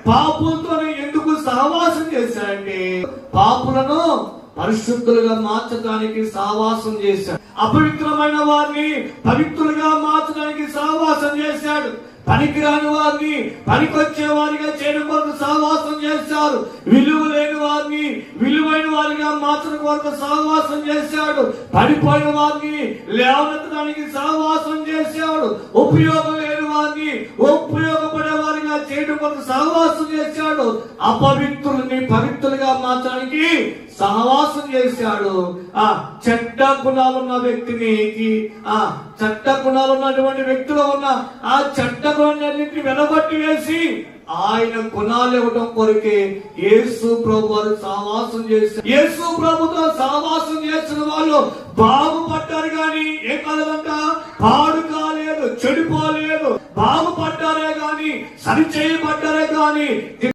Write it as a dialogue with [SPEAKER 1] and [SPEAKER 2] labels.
[SPEAKER 1] పాపులతో ఎందుకు సహవాసం చేశాడంటే పాపులను పరిశుద్ధులుగా మార్చడానికి సహవాసం చేశాడు. అపవిత్రమైన వారిని పవిత్రులుగా మార్చడానికి సహవాసం చేశాడు. పనికిరాని వారిని పనికొచ్చే వారిగా చేయడం కొరకు సహవాసం చేశారు. విలువ లేని వారిని విలువైన వారిగా మార్చడం కొరకు సహవాసం చేశాడు. పడిపోయిన వారిని లేవనెత్తడానికి సహవాసం చేశాడు. ఉపయోగం లేని వారిని ఉపయోగపడే వారిగా చేయడం కొరకు సహవాసం చేశాడు. అపవిత్రుల్ని పవిత్రులుగా మార్చడానికి సహవాసం చేశాడు. చెడ్డ గుణాలున్న వ్యక్తిని చెడ్డ గుణాలు ఉన్నటువంటి వ్యక్తిలో ఉన్న ఆ చెడ్డ గుణాలన్నింటినీ వెనబట్టి వేసి ఆయన గుణాలు ఇవ్వడం కొరకే యేసు ప్రభు వారు సహవాసం చేశారు. యేసు ప్రభుతో సహవాసం చేసిన వాళ్ళు బాగుపడ్డారు గాని ఏం కాలేదంట, పాడు కాలేదు, చెడిపోలేదు. బాగుపడ్డారే గాని సరిచేయబడ్డారే గాని